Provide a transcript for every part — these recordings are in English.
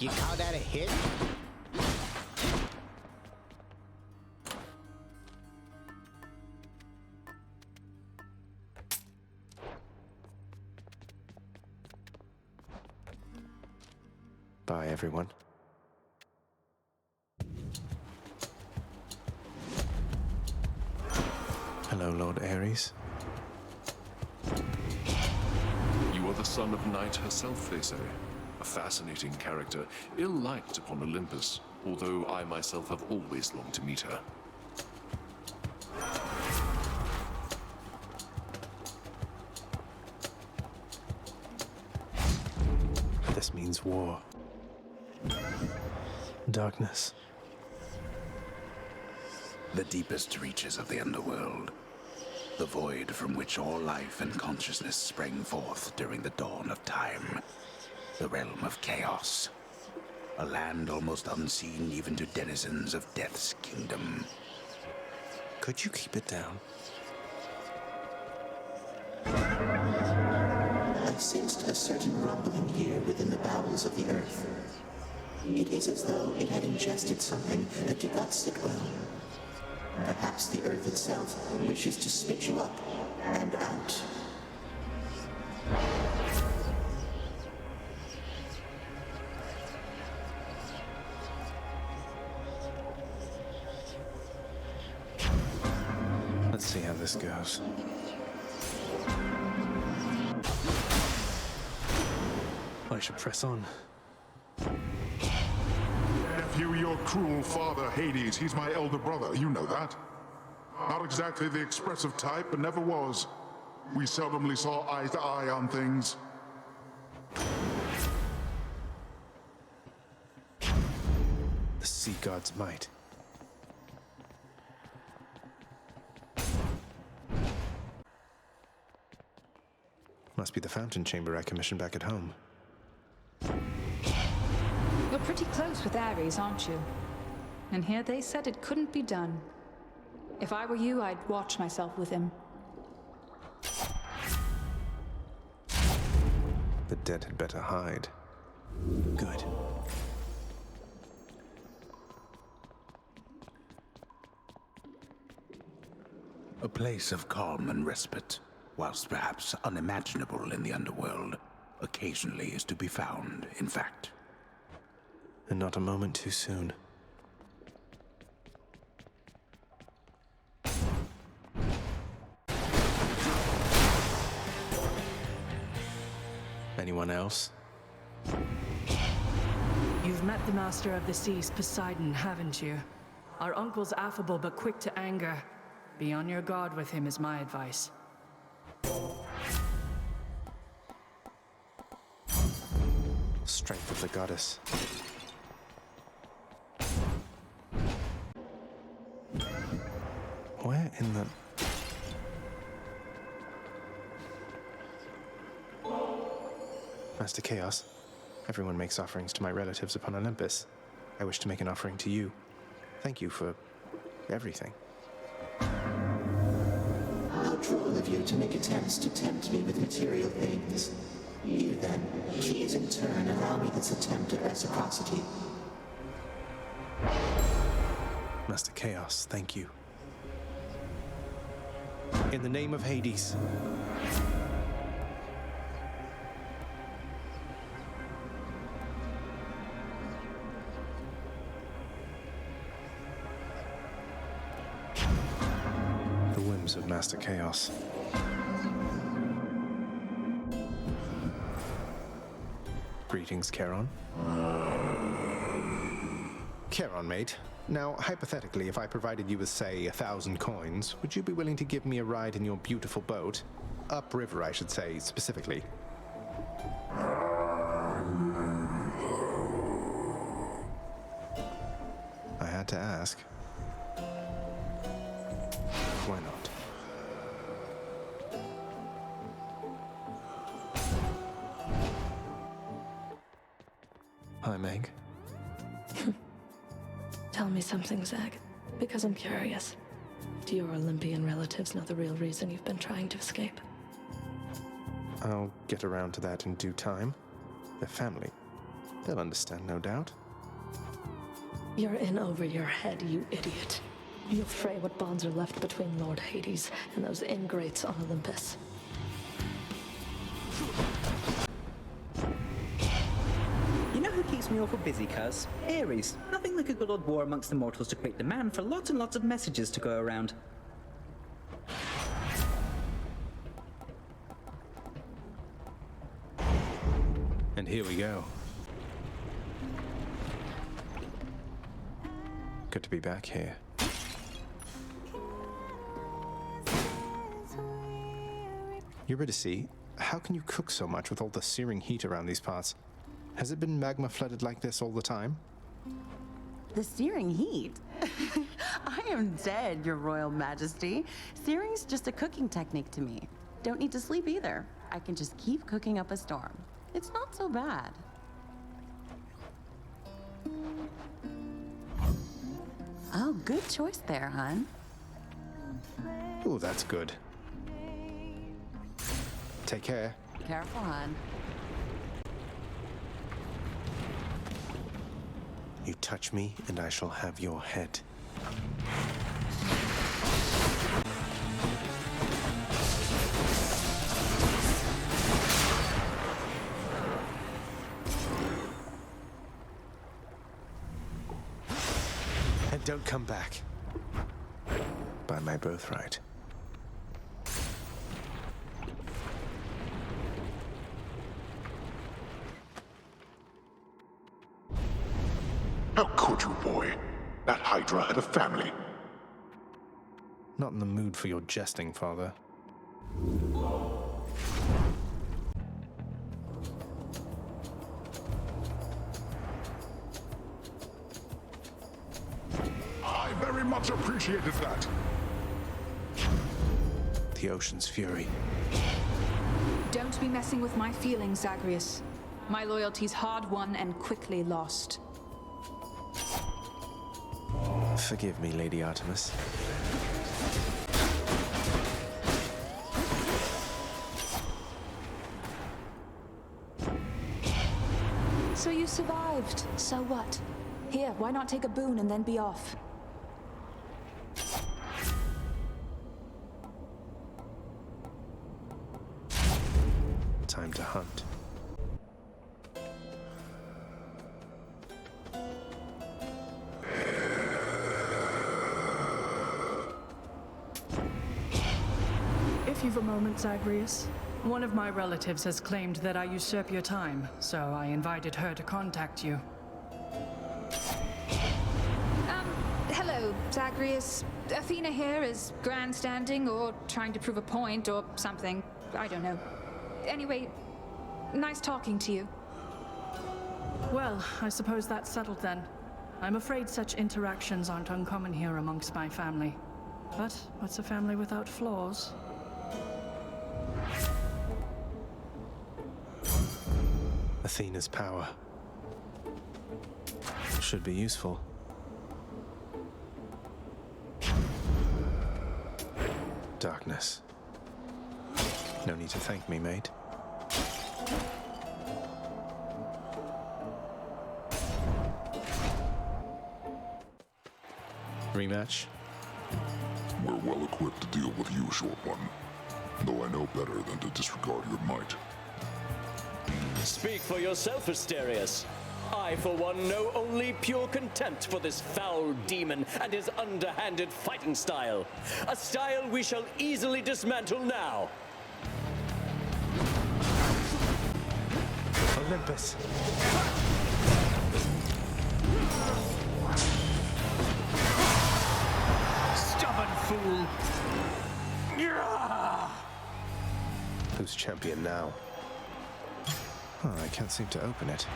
You call that a hit? Bye, everyone. Hello, Lord Ares. You are the son of Night herself, they say. A fascinating character, ill-liked upon Olympus, although I myself have always longed to meet her. This means war. Darkness. The deepest reaches of the Underworld. The void from which all life and consciousness sprang forth during the dawn of time. The realm of chaos. A land almost unseen even to denizens of Death's kingdom. Could you keep it down? I sensed a certain rumbling here within the bowels of the earth. It is as though it had ingested something that did not sit well. Perhaps the earth itself wishes to spit you up and out. Let's see how this goes. I should press on. Nephew, your cruel father, Hades, he's my elder brother, you know that. Not exactly the expressive type, but never was. We seldomly saw eye to eye on things. The sea god's might. Must be the fountain chamber I commissioned back at home. You're pretty close with Ares, aren't you? And here they said it couldn't be done. If I were you, I'd watch myself with him. The dead had better hide. Good. A place of calm and respite, whilst perhaps unimaginable in the Underworld, occasionally is to be found, in fact. And not a moment too soon. Anyone else? You've met the Master of the Seas, Poseidon, haven't you? Our uncle's affable but quick to anger. Be on your guard with him is my advice. Strength of the goddess. Where in the... Master Chaos, everyone makes offerings to my relatives upon Olympus. I wish to make an offering to you. Thank you for everything. How droll of you to make attempts to tempt me with material things. You then, please in turn allow me this attempt at reciprocity. Master Chaos, thank you. In the name of Hades. The whims of Master Chaos. Greetings, Charon. Charon, mate. Now, hypothetically, if I provided you with, say, 1,000 coins, would you be willing to give me a ride in your beautiful boat? Upriver, I should say, specifically. I had to ask. Why not? Hi, Meg. Tell me something, Zag, because I'm curious. Do your Olympian relatives know the real reason you've been trying to escape? I'll get around to that in due time. They're family. They'll understand, no doubt. You're in over your head, you idiot. You'll fray what bonds are left between Lord Hades and those ingrates on Olympus. You know who keeps me awful busy, cuz? Ares. Nothing like a good old war amongst the mortals to create demand for lots and lots of messages to go around. And here we go. Good to be back here. Eurydice, how can you cook so much with all the searing heat around these parts? Has it been magma flooded like this all the time? The searing heat? I am dead, Your Royal Majesty. Searing's just a cooking technique to me. Don't need to sleep either. I can just keep cooking up a storm. It's not so bad. Oh, good choice there, hon. Ooh, that's good. Take care. Careful, hon. You touch me, and I shall have your head. And don't come back. By my birthright. How could you, boy? That Hydra had a family. Not in the mood for your jesting, father. I very much appreciated that. The ocean's fury. Don't be messing with my feelings, Zagreus. My loyalty's hard won and quickly lost. Forgive me, Lady Artemis. So you survived. So what? Here, why not take a boon and then be off? Time to hunt. If you've a moment, Zagreus. One of my relatives has claimed that I usurp your time, so I invited her to contact you. Hello, Zagreus. Athena here is grandstanding or trying to prove a point or something. I don't know. Anyway, nice talking to you. Well, I suppose that's settled then. I'm afraid such interactions aren't uncommon here amongst my family. But what's a family without flaws? Athena's power. Should be useful. Darkness. No need to thank me, mate. Rematch? We're well equipped to deal with you, short one. Though I know better than to disregard your might. Speak for yourself, Asterius. I, for one, know only pure contempt for this foul demon and his underhanded fighting style. A style we shall easily dismantle now. Olympus. Stubborn fool! Who's champion now? Oh, I can't seem to open it.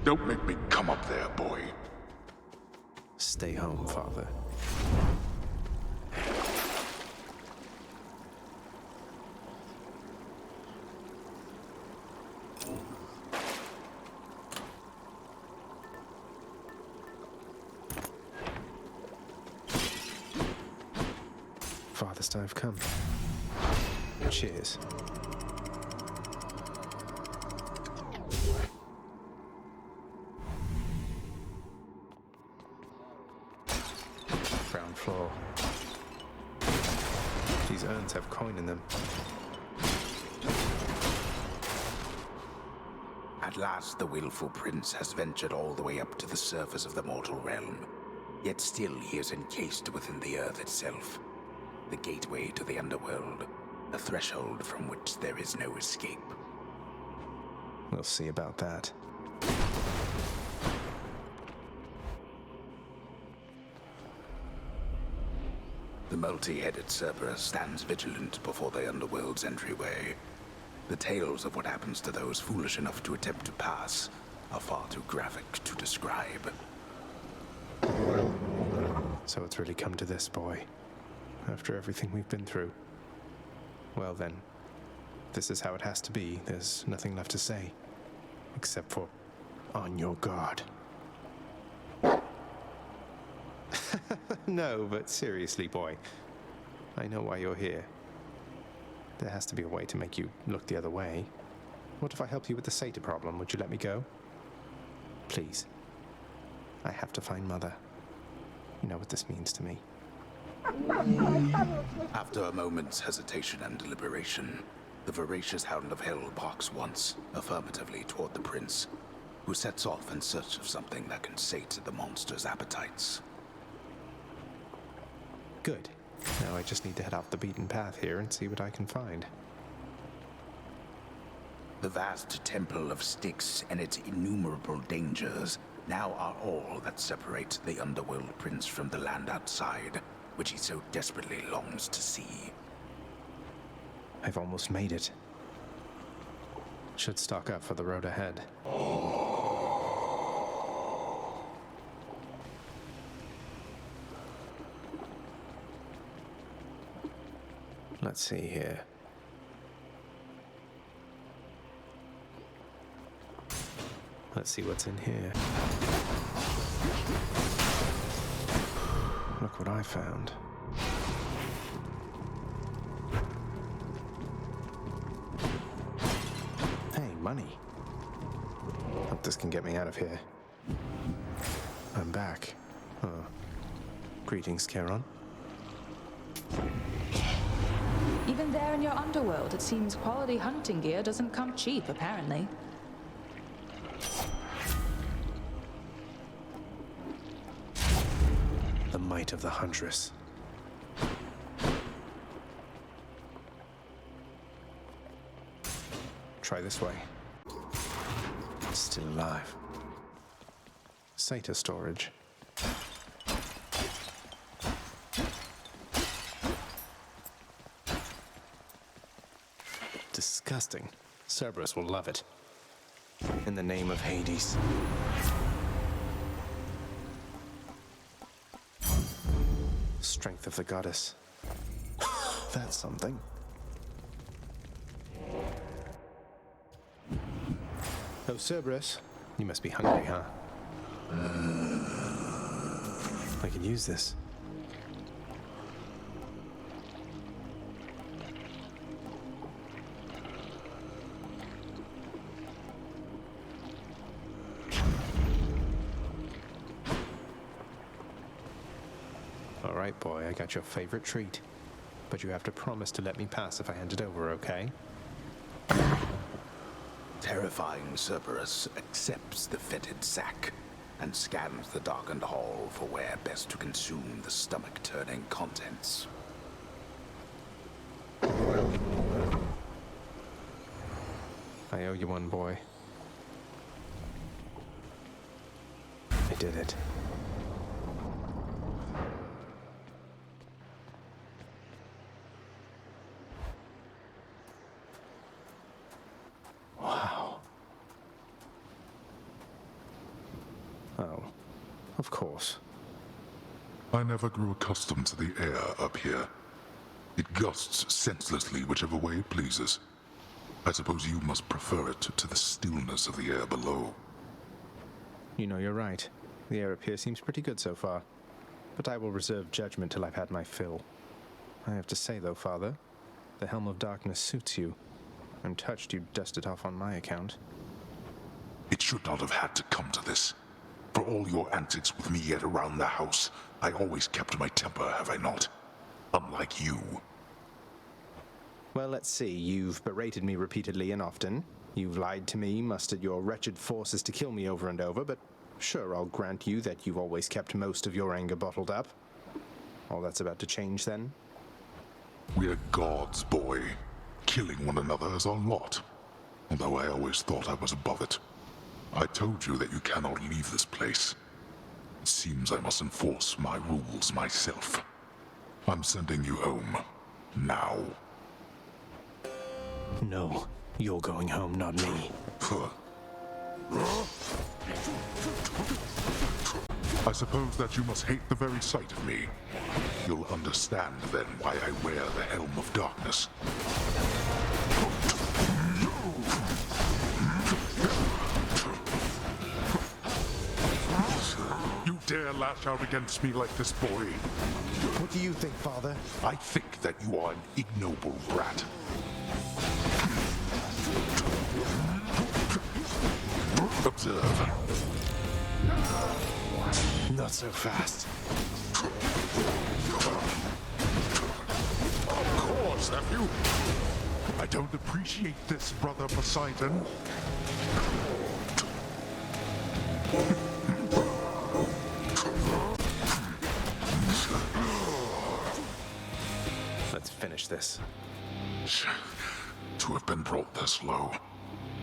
Don't make me come up there, boy. Stay home, father. farthest I've come. Cheers. Ground floor. These urns have coin in them. At last, the willful prince has ventured all the way up to the surface of the mortal realm. Yet still he is encased within the earth itself. The gateway to the underworld. A threshold from which there is no escape. We'll see about that. The multi-headed Cerberus stands vigilant before the underworld's entryway. The tales of what happens to those foolish enough to attempt to pass are far too graphic to describe. So it's really come to this, boy. After everything we've been through. Well then, this is how it has to be. There's nothing left to say. Except for, on your guard. No, but seriously, boy. I know why you're here. There has to be a way to make you look the other way. What if I helped you with the satyr problem? Would you let me go? Please. I have to find Mother. You know what this means to me. After a moment's hesitation and deliberation, the voracious hound of hell barks once, affirmatively toward the prince, who sets off in search of something that can sate the monster's appetites. Good. Now I just need to head off the beaten path here and see what I can find. The vast temple of Styx and its innumerable dangers now are all that separate the underworld prince from the land outside, which he so desperately longs to see. I've almost made it. Should stock up for the road ahead. Let's see here. Let's see what's in here. Look what I found. Hey, money. Hope this can get me out of here. I'm back. Greetings, Charon. Even there in your underworld, it seems quality hunting gear doesn't come cheap, apparently. The might of the huntress. Try this way. Still alive. Satyr storage. Disgusting. Cerberus will love it. In the name of Hades. Strength of the goddess. That's something. Oh, Cerberus. You must be hungry, huh? I can use this. All right, boy, I got your favorite treat. But you have to promise to let me pass if I hand it over, okay? Terrifying Cerberus accepts the fetid sack and scans the darkened hall for where best to consume the stomach-turning contents. I owe you one, boy. I did it. Wow. Oh, of course. I never grew accustomed to the air up here. It gusts senselessly whichever way it pleases. I suppose you must prefer it to the stillness of the air below. You know, you're right. The air up here seems pretty good so far. But I will reserve judgment till I've had my fill. I have to say, though, Father, the Helm of Darkness suits you. I'm touched you dust it off on my account. It should not have had to come to this. For all your antics with me yet around the house, I always kept my temper, have I not? Unlike you. Well, let's see. You've berated me repeatedly and often. You've lied to me, mustered your wretched forces to kill me over and over, but sure, I'll grant you that you've always kept most of your anger bottled up. All that's about to change, then? We're gods, boy. Killing one another is our lot. Although I always thought I was above it. I told you that you cannot leave this place. It seems I must enforce my rules myself. I'm sending you home. Now. No, you're going home, not me. I suppose that you must hate the very sight of me. You'll understand then why I wear the Helm of Darkness. You dare lash out against me like this, boy? What do you think, Father? I think that you are an ignoble brat. Observe. Not so fast. Of course, Nephew. I don't appreciate this, Brother Poseidon. Let's finish this. To have been brought this low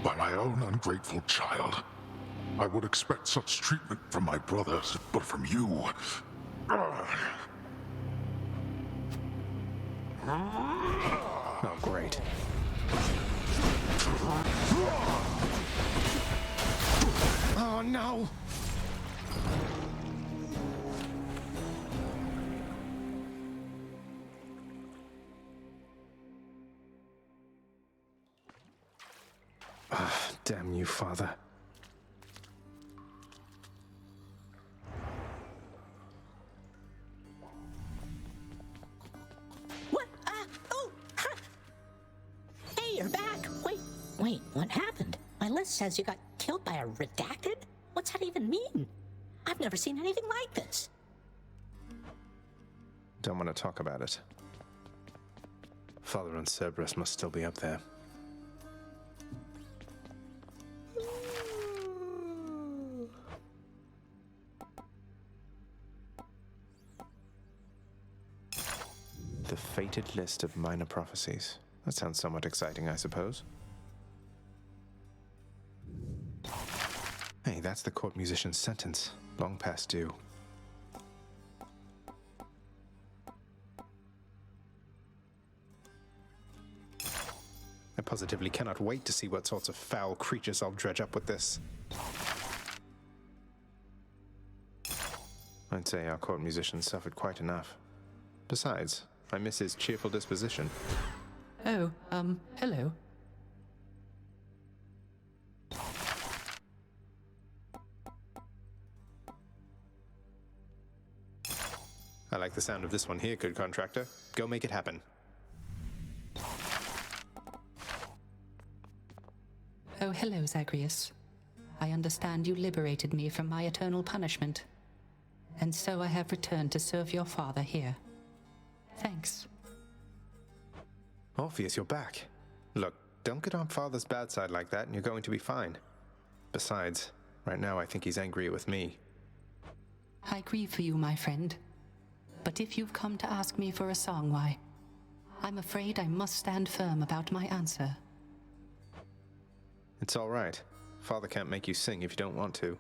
by my own ungrateful child. I would expect such treatment from my brothers, but from you... Oh, great. Oh, no! Damn you, Father. What? Oh! Ha! Hey, you're back! Wait, what happened? My list says you got killed by a redacted? What's that even mean? I've never seen anything like this. Don't want to talk about it. Father and Cerberus must still be up there. The fated list of minor prophecies. That sounds somewhat exciting, I suppose. Hey, that's the court musician's sentence. Long past due. I positively cannot wait to see what sorts of foul creatures I'll dredge up with this. I'd say our court musician suffered quite enough. Besides, I miss his cheerful disposition. Oh, hello. I like the sound of this one here, good contractor. Go make it happen. Oh, hello, Zagreus. I understand you liberated me from my eternal punishment. And so I have returned to serve your father here. Thanks. Orpheus, you're back. Look, don't get on Father's bad side like that and you're going to be fine. Besides, right now I think he's angry with me. I grieve for you, my friend. But if you've come to ask me for a song, why, I'm afraid I must stand firm about my answer. It's all right. Father can't make you sing if you don't want to.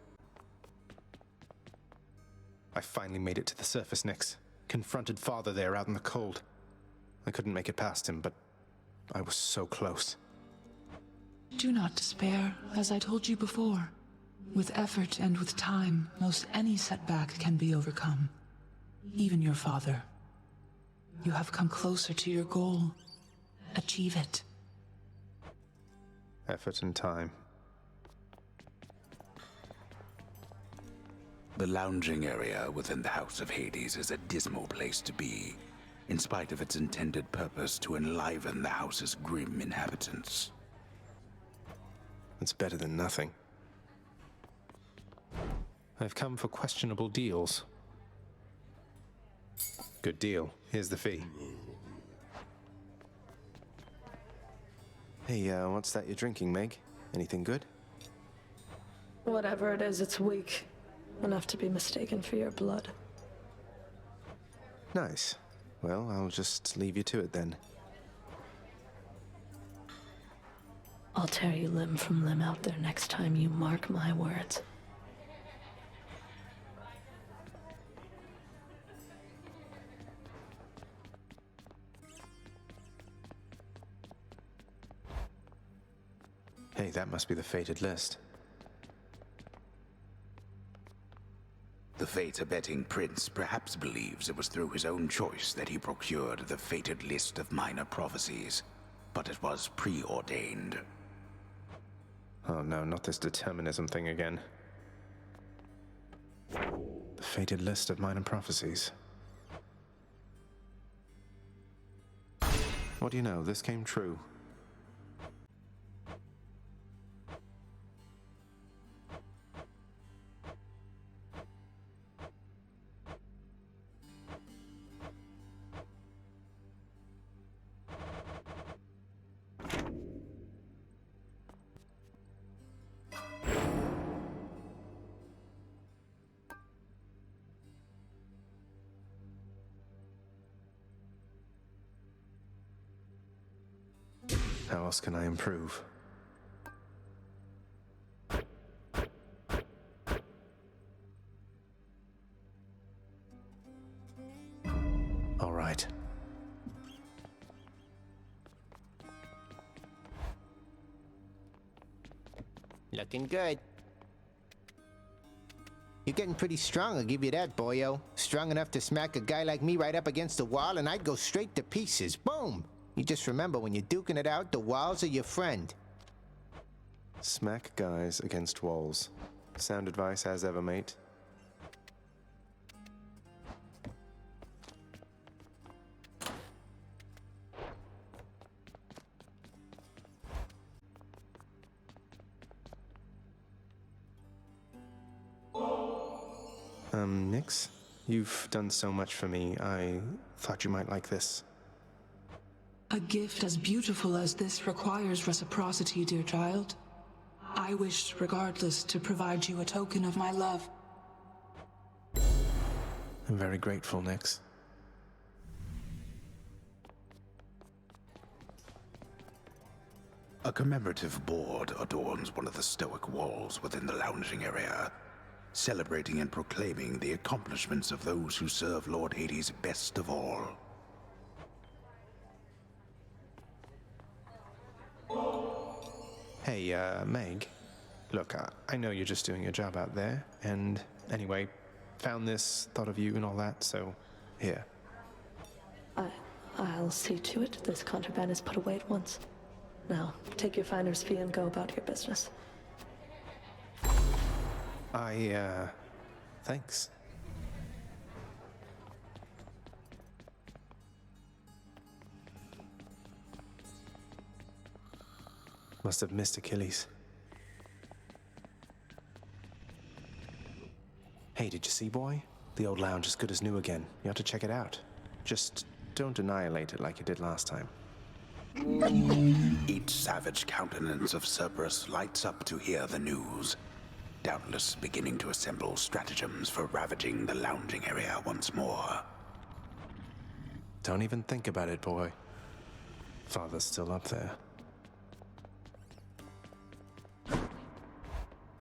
I finally made it to the surface, Nyx. Confronted Father there out in the cold. I couldn't make it past him, but I was so close. Do not despair, as I told you before. With effort and with time, most any setback can be overcome. Even your father. You have come closer to your goal. Achieve it. Effort and time. The lounging area within the House of Hades is a dismal place to be. in spite of its intended purpose to enliven the house's grim inhabitants. It's better than nothing. I've come for questionable deals. Good deal. Here's the fee. Hey, what's that you're drinking, Meg? Anything good? Whatever it is, it's weak. Enough to be mistaken for your blood. Nice. Well, I'll just leave you to it then. I'll tear you limb from limb out there next time, you mark my words. Hey, that must be the fated list. The fate-abetting prince perhaps believes it was through his own choice that he procured the fated list of minor prophecies, but it was preordained. Oh no, not this determinism thing again. The fated list of minor prophecies. What do you know? This came true. How else can I improve? All right. Looking good. You're getting pretty strong, I'll give you that, boyo. Strong enough to smack a guy like me right up against the wall and I'd go straight to pieces. Boom! You just remember, when you're duking it out, the walls are your friend. Smack guys against walls. Sound advice as ever, mate. Nix? You've done so much for me. I thought you might like this. A gift as beautiful as this requires reciprocity, dear child. I wish, regardless, to provide you a token of my love. I'm very grateful, Nix. A commemorative board adorns one of the stoic walls within the lounging area, celebrating and proclaiming the accomplishments of those who serve Lord Hades best of all. Hey, Meg. Look, I know you're just doing your job out there, and anyway, found this, thought of you and all that, so here. I'll see to it this contraband is put away at once. Now, take your finder's fee and go about your business. Thanks. Must have missed Achilles. Hey, did you see, boy? The old lounge is good as new again. You have to check it out. Just don't annihilate it like you did last time. Each savage countenance of Cerberus lights up to hear the news, doubtless beginning to assemble stratagems for ravaging the lounging area once more. Don't even think about it, boy. Father's still up there.